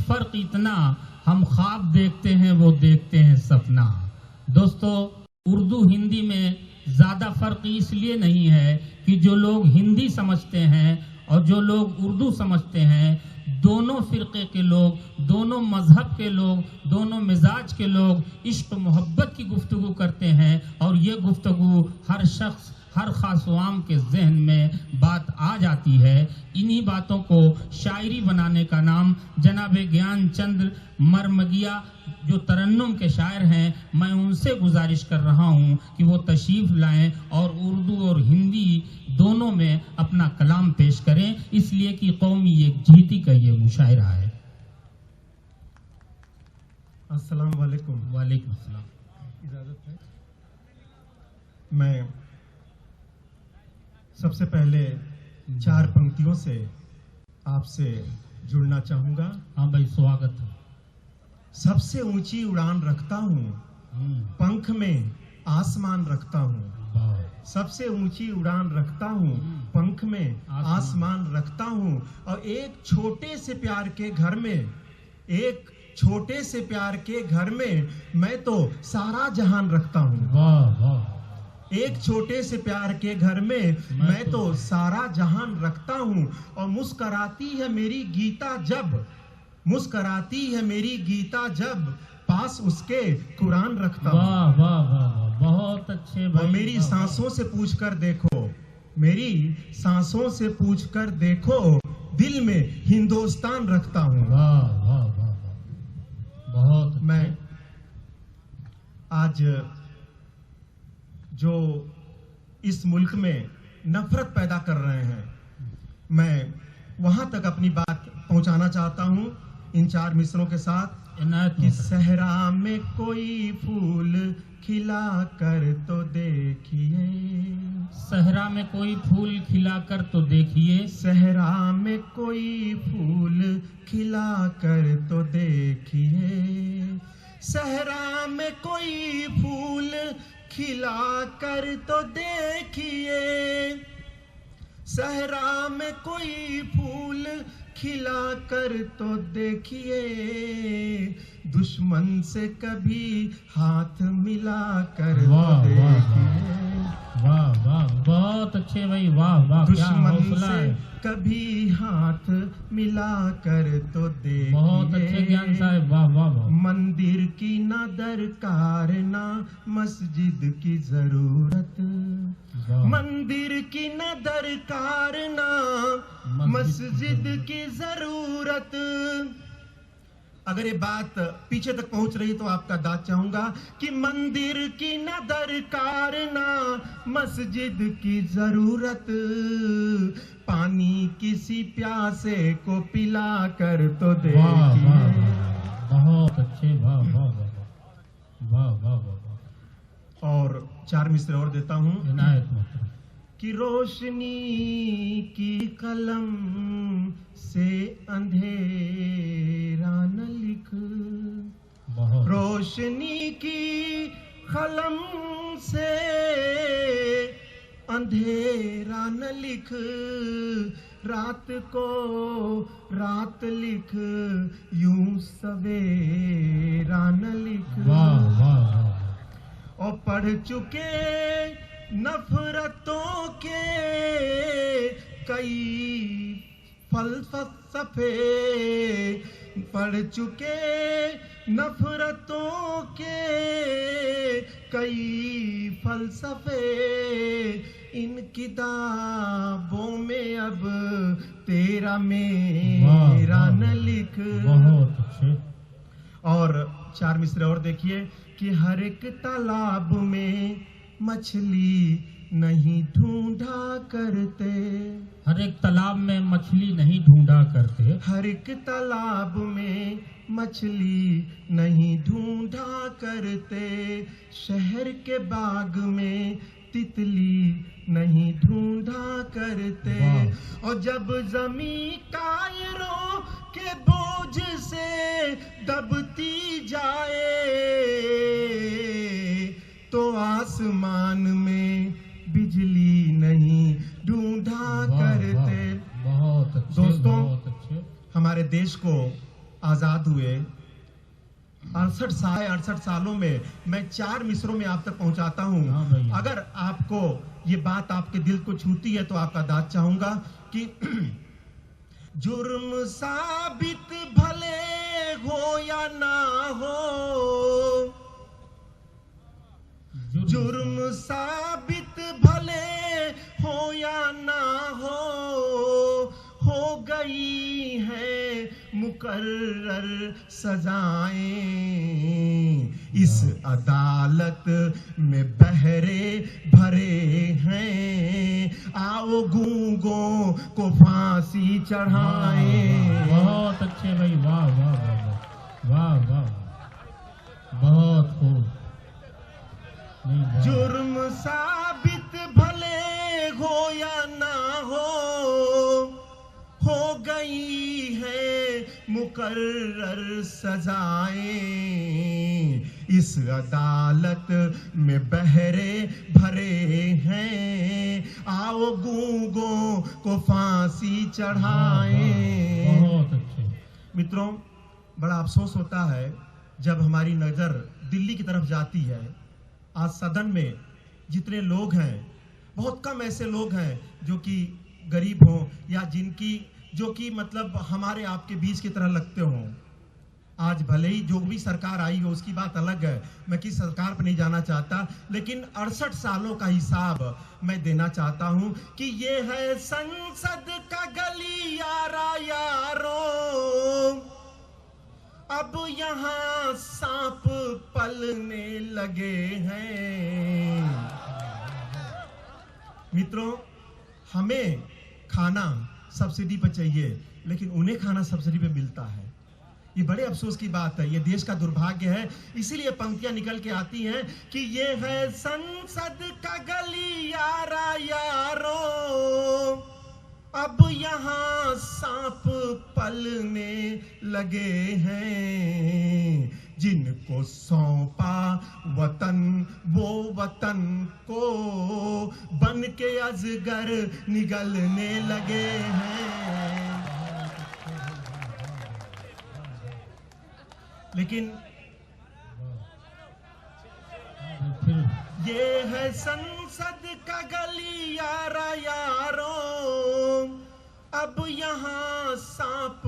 फर्क इतना, हम ख्वाब देखते हैं वो देखते हैं सपना। दोस्तों, उर्दू हिंदी में ज़्यादा फ़र्क इसलिए नहीं है कि जो लोग हिंदी समझते हैं और जो लोग उर्दू समझते हैं, दोनों फ़िरक़े के लोग, दोनों मज़हब के लोग, दोनों मिजाज के लोग इश्क मोहब्बत की गुफ्तगू करते हैं और ये गुफ्तगू हर शख्स, हर ख़ास व आम के जहन में बात आ जाती है। इन्हीं बातों को शायरी बनाने का नाम जनाब ज्ञान चंद मरमगिया जो तरन्नुम के शायर हैं, मैं उनसे गुजारिश कर रहा हूं कि वो तशरीफ़ लाएं और उर्दू और हिंदी दोनों में अपना कलाम पेश करें, इसलिए कि कौमी यकजहती का ये मुशायरा है। अस्सलाम वालेकुम। वालेकुम अस्सलाम। इजाज़त है? मैं सबसे पहले 4 पंक्तियों से आपसे जुड़ना चाहूँगा। हाँ भाई, स्वागत है। सबसे ऊंची उड़ान रखता हूँ, पंख में आसमान रखता हूँ। सबसे ऊंची उड़ान रखता हूँ, पंख में आसमान रखता हूँ। और एक छोटे से प्यार के घर में, एक छोटे से प्यार के घर में मैं तो सारा जहान रखता हूँ। वाह वाह। एक छोटे से प्यार के घर में मैं तो सारा जहान रखता हूँ। और मुस्कराती है मेरी गीता जब, मुस्कराती है मेरी गीता जब, पास उसके कुरान रखता हूँ। वाह वाह वाह, बहुत अच्छे भाई। और मेरी सांसों से पूछ कर देखो, मेरी सांसों से पूछ कर देखो, दिल में हिंदुस्तान रखता हूँ। वाह वाह वाह, बहुत। मैं आज जो इस मुल्क में नफरत पैदा कर रहे हैं, मैं वहां तक अपनी बात पहुंचाना चाहता हूं इन 4 मिसरों के साथ कि सहरा में कोई फूल खिला कर तो देखिए, सहरा में कोई फूल खिला कर तो देखिए, सहरा में कोई फूल खिला कर तो देखिए, सहरा में कोई फूल खिला कर तो देखिए, सहरा में कोई फूल खिला कर तो देखिए, दुश्मन से कभी हाथ मिला कर तो देखिए। वाह वाह, बहुत अच्छे भाई, वाह वाह। दुश्मन से कभी हाथ मिला कर तो देखिए। बहुत अच्छे ज्ञान साहब, वाह वाह वाह। मंदिर की ना दरकार ना मस्जिद की जरूरत, मंदिर की ना दरकार ना मस्जिद की जरूरत। अगर ये बात पीछे तक पहुंच रही तो आपका दाद चाहूंगा कि मंदिर की ना दरकार ना मस्जिद की जरूरत, पानी किसी प्यासे को पिला कर तो देखिए। बहुत अच्छे, वाह वाह वाह वाह वाह। और 4 मिसरे और देता हूँ कि रोशनी की कलम से अंधेरा न लिख, रोशनी की कलम से अंधेरा न लिख, रात को रात लिख यूं सवेरा न लिख। वाह वाह। और पढ़ चुके नफरतों के कई फलसफे, पढ़ चुके नफरतों के कई फलसफे, इन किताबों में अब तेरा मेरा न लिख। बहुत अच्छे। और 4 मिसरे और देखिए कि हर एक तालाब में मछली नहीं ढूंढा करते, हर एक तालाब में मछली नहीं ढूंढा करते, हर एक तालाब में मछली नहीं ढूंढा करते, शहर के बाग में तितली नहीं ढूंढा करते। और जब जमी कायरों के बोझ से दबती जाए तो आसमान में बिजली नहीं ढूंढा करते। बहुत अच्छे, दोस्तों, बहुत अच्छे। हमारे देश को आजाद हुए 68 सालों में मैं 4 मिसरों में आप तक पहुंचाता हूं। हाँ भैया। अगर आपको ये बात आपके दिल को छूती है तो आपका दाद चाहूंगा कि जुर्म साबित भले हो या ना हो, जुर्म साबित भले हो या ना हो गई है मुकर्रर सजाएं। इस अदालत में बहरे भरे हैं, आओ गूंगों को फांसी चढ़ाएं। बहुत अच्छे भाई, वाह वाह वाह वाह वाह वाह, बहुत खूब। जुर्म साबित भले हो या ना हो गई है मुकर्रर सजाएं। इस अदालत में बहरे भरे हैं, आओ गूंगों को फांसी चढ़ाएं। बहुत अच्छे। मित्रों, बड़ा अफसोस होता है जब हमारी नजर दिल्ली की तरफ जाती है। आज सदन में जितने लोग हैं, बहुत कम ऐसे लोग हैं जो कि गरीब हों या जो कि मतलब हमारे आपके बीच की तरह लगते हों। आज भले ही जो भी सरकार आई हो उसकी बात अलग है, मैं किस सरकार पर नहीं जाना चाहता, लेकिन 68 सालों का हिसाब मैं देना चाहता हूं कि ये है संसद का गलियारा यारो, अब यहां सांप पलने लगे हैं। मित्रों, हमें खाना सब्सिडी पर चाहिए, लेकिन उन्हें खाना सब्सिडी पे मिलता है। ये बड़े अफसोस की बात है, ये देश का दुर्भाग्य है। इसीलिए पंक्तियां निकल के आती हैं कि ये है संसद का गलियारा यारो, अब यहाँ सांप पलने लगे हैं। जिनको सौंपा वतन वो वतन को बन के अजगर निगलने लगे हैं। लेकिन ये है संसद का गलियारा यारो, अब यहाँ सांप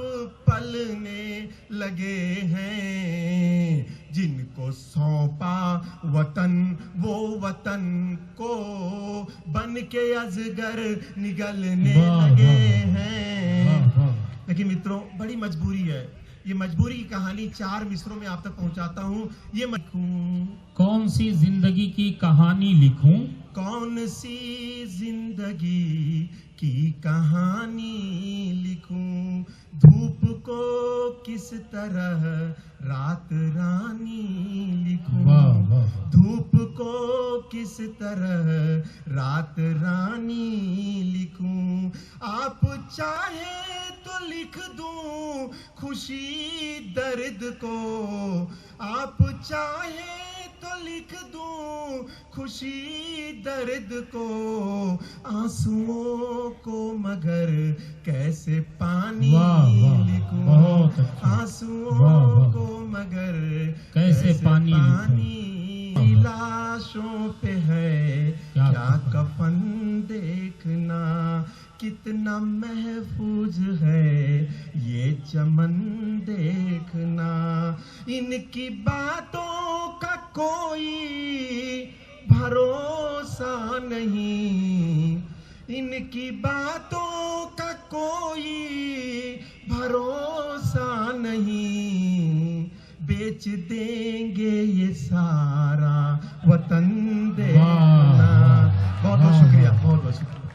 पलने लगे हैं। जिनको सौंपा वतन वो वतन को बन के अजगर निगलने लगे हैं। लेकिन मित्रों, बड़ी मजबूरी है। ये मजबूरी की कहानी 4 मिसरों में आप तक पहुंचाता हूं। ये कौन सी जिंदगी की कहानी लिखूं, कौन सी जिंदगी की कहानी लिखूं, धूप को किस तरह रात रानी लिखूं, धूप को किस तरह रात रानी लिखूं। आप चाहे तो लिख दूं खुशी दर्द को, आप चाहे तो लिख दूं खुशी दर्द को, आंसुओं को मगर कैसे पानी लिखूं, आंसुओं को मगर कैसे पानी। लाशों पे है क्या कफन देखना, कितना महफूज है ये चमन देखना। इनकी बातों का कोई भरोसा नहीं, इनकी बातों का कोई भरोसा नहीं। बेच देंगे ये सारा वतन देखना। बहुत बहुत शुक्रिया, बहुत बहुत शुक्रिया।